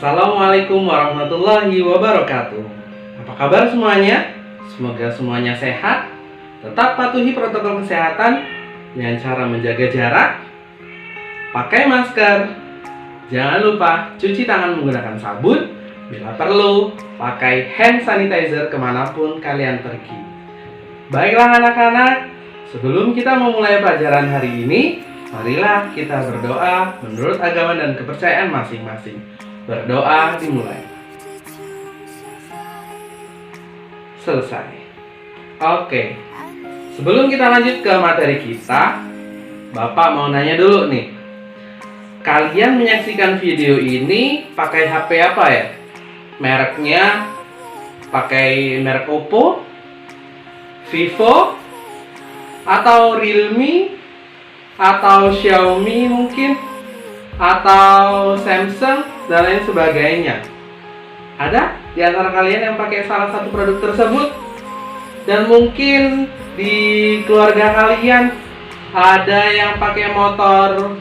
Assalamualaikum warahmatullahi wabarakatuh. Apa kabar semuanya? Semoga semuanya sehat. Tetap patuhi protokol kesehatan dengan cara menjaga jarak, pakai masker, jangan lupa cuci tangan menggunakan sabun. Bila perlu, pakai hand sanitizer kemanapun kalian pergi. Baiklah anak-anak, sebelum kita memulai pelajaran hari ini, marilah kita berdoa menurut agama dan kepercayaan masing-masing. Berdoa dimulai. Selesai. Oke. Sebelum kita lanjut ke materi kita, Bapak mau nanya dulu nih. Kalian menyaksikan video ini pakai HP apa ya? Mereknya pakai merek Oppo, Vivo, atau Realme, atau Xiaomi mungkin, atau Samsung dan lain sebagainya. Ada di antara kalian yang pakai salah satu produk tersebut? Dan mungkin di keluarga kalian ada yang pakai motor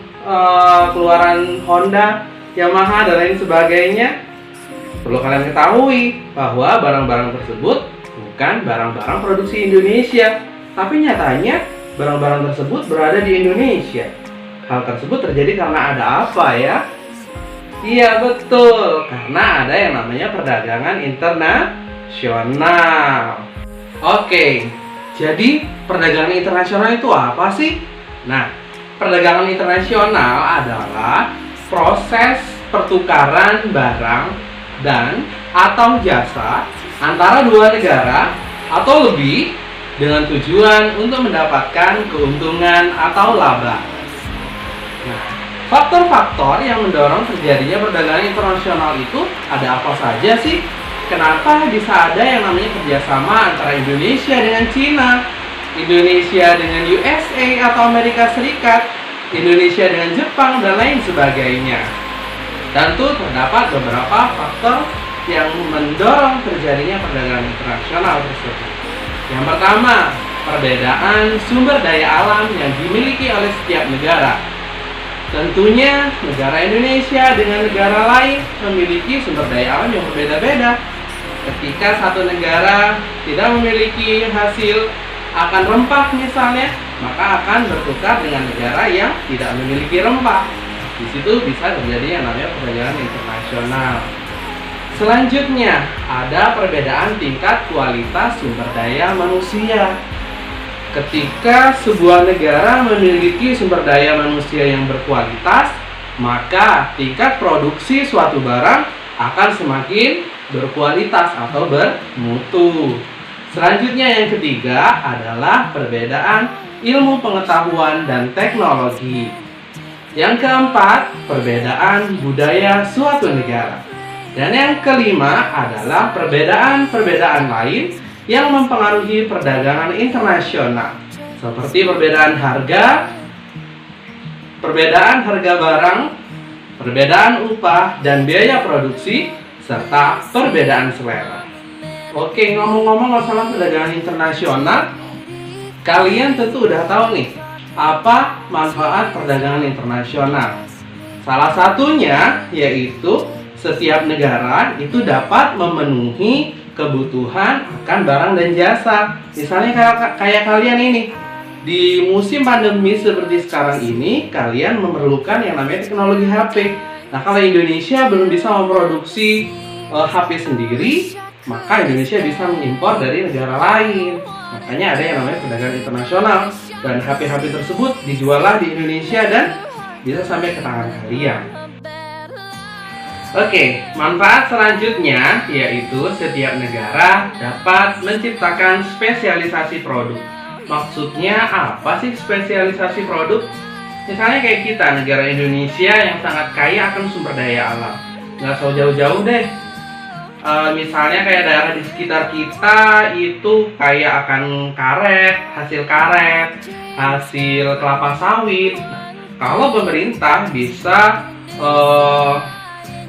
keluaran Honda, Yamaha dan lain sebagainya. Perlu kalian ketahui bahwa barang-barang tersebut bukan barang-barang produksi Indonesia, tapi nyatanya barang-barang tersebut berada di Indonesia. Hal tersebut terjadi karena ada apa ya? Iya betul, karena ada yang namanya perdagangan internasional. Oke, jadi perdagangan internasional itu apa sih? Nah, perdagangan internasional adalah proses pertukaran barang dan atau jasa antara dua negara atau lebih dengan tujuan untuk mendapatkan keuntungan atau laba. Nah, faktor-faktor yang mendorong terjadinya perdagangan internasional itu ada apa saja sih? Kenapa bisa ada yang namanya kerjasama antara Indonesia dengan Cina, Indonesia dengan USA atau Amerika Serikat, Indonesia dengan Jepang, dan lain sebagainya? Tentu terdapat beberapa faktor yang mendorong terjadinya perdagangan internasional tersebut. Yang pertama, perbedaan sumber daya alam yang dimiliki oleh setiap negara. Tentunya negara Indonesia dengan negara lain memiliki sumber daya alam yang berbeda-beda. Ketika satu negara tidak memiliki hasil akan rempah misalnya, maka akan bertukar dengan negara yang tidak memiliki rempah. Di situ bisa terjadi yang namanya perdagangan internasional. Selanjutnya, ada perbedaan tingkat kualitas sumber daya manusia. Ketika sebuah negara memiliki sumber daya manusia yang berkualitas, maka tingkat produksi suatu barang akan semakin berkualitas atau bermutu. Selanjutnya yang ketiga adalah perbedaan ilmu pengetahuan dan teknologi. Yang keempat, perbedaan budaya suatu negara. Dan yang kelima adalah perbedaan-perbedaan lain yang mempengaruhi perdagangan internasional, seperti perbedaan harga barang, perbedaan upah dan biaya produksi, serta perbedaan selera. Oke, ngomong-ngomong masalah perdagangan internasional, kalian tentu udah tahu nih, apa manfaat perdagangan internasional. Salah satunya yaitu setiap negara itu dapat memenuhi kebutuhan akan barang dan jasa. Misalnya kayak kalian ini, di musim pandemi seperti sekarang ini, kalian memerlukan yang namanya teknologi HP. Nah, kalau Indonesia belum bisa memproduksi HP sendiri, maka Indonesia bisa mengimpor dari negara lain. Makanya ada yang namanya perdagangan internasional, dan HP-HP tersebut dijuallah di Indonesia dan bisa sampai ke tangan kalian. Oke, manfaat selanjutnya yaitu setiap negara dapat menciptakan spesialisasi produk. Maksudnya apa sih spesialisasi produk? Misalnya kayak kita, negara Indonesia yang sangat kaya akan sumber daya alam. Nggak usah jauh-jauh deh. Misalnya kayak daerah di sekitar kita itu kaya akan karet, hasil kelapa sawit. Kalau pemerintah bisa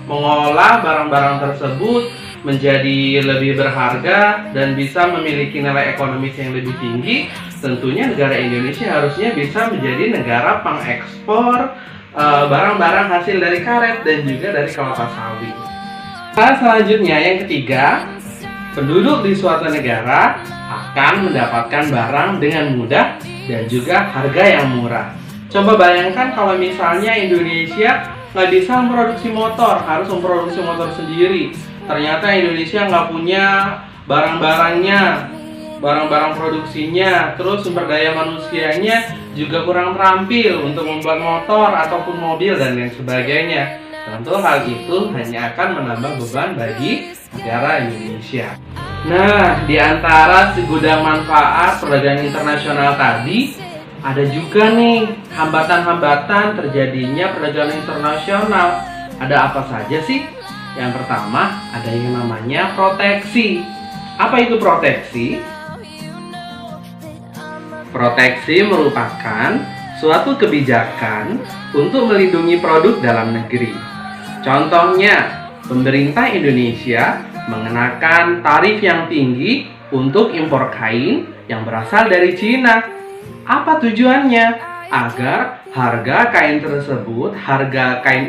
mengolah barang-barang tersebut menjadi lebih berharga dan bisa memiliki nilai ekonomis yang lebih tinggi, tentunya negara Indonesia harusnya bisa menjadi negara pengekspor barang-barang hasil dari karet dan juga dari kelapa sawit. Selanjutnya yang ketiga, penduduk di suatu negara akan mendapatkan barang dengan mudah dan juga harga yang murah. Coba bayangkan kalau misalnya Indonesia nggak bisa memproduksi motor, harus memproduksi motor sendiri. Ternyata Indonesia nggak punya barang-barangnya, barang-barang produksinya, terus sumber daya manusianya juga kurang terampil untuk membuat motor ataupun mobil dan lain sebagainya. Tentu hal itu hanya akan menambah beban bagi negara Indonesia. Nah, di antara segudang manfaat perdagangan internasional tadi, ada juga nih hambatan-hambatan terjadinya perdagangan internasional. Ada apa saja sih? Yang pertama, ada yang namanya proteksi. Apa itu proteksi? Proteksi merupakan suatu kebijakan untuk melindungi produk dalam negeri. Contohnya, pemerintah Indonesia mengenakan tarif yang tinggi untuk impor kain yang berasal dari Cina. Apa tujuannya? Agar harga kain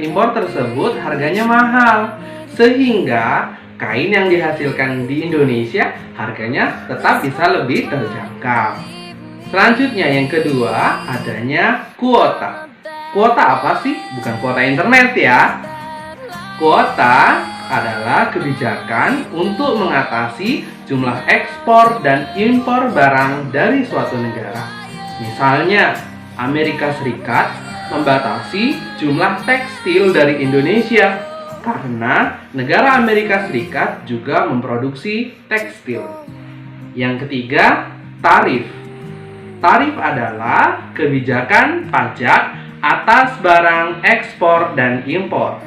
impor tersebut harganya mahal, sehingga kain yang dihasilkan di Indonesia harganya tetap bisa lebih terjangkau. Selanjutnya yang kedua, adanya kuota. Kuota apa sih? Bukan kuota internet ya. Kuota adalah kebijakan untuk mengatasi jumlah ekspor dan impor barang dari suatu negara. Misalnya, Amerika Serikat membatasi jumlah tekstil dari Indonesia karena negara Amerika Serikat juga memproduksi tekstil. Yang ketiga, tarif. Tarif adalah kebijakan pajak atas barang ekspor dan impor.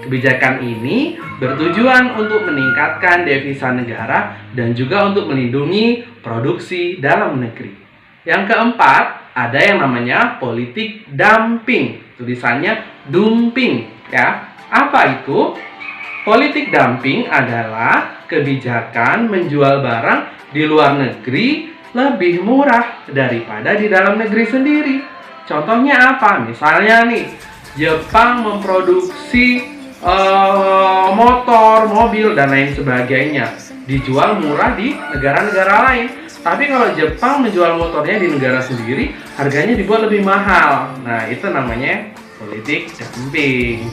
Kebijakan ini bertujuan untuk meningkatkan devisa negara dan juga untuk melindungi produksi dalam negeri. Yang keempat, ada yang namanya politik dumping. Tulisannya dumping ya. Apa itu? Politik dumping adalah kebijakan menjual barang di luar negeri lebih murah daripada di dalam negeri sendiri. Contohnya apa? Misalnya nih, Jepang memproduksi motor, mobil, dan lain sebagainya dijual murah di negara-negara lain. Tapi kalau Jepang menjual motornya di negara sendiri, harganya dibuat lebih mahal. Nah, itu namanya politik dumping.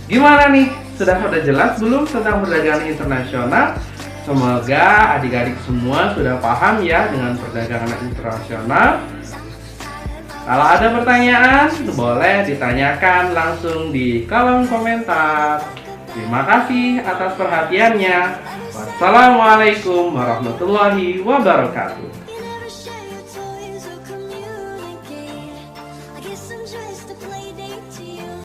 Gimana nih? Sudah jelas belum tentang perdagangan internasional? Semoga adik-adik semua sudah paham ya dengan perdagangan internasional. Kalau ada pertanyaan, boleh ditanyakan langsung di kolom komentar. Terima kasih atas perhatiannya. Wassalamualaikum warahmatullahi wabarakatuh.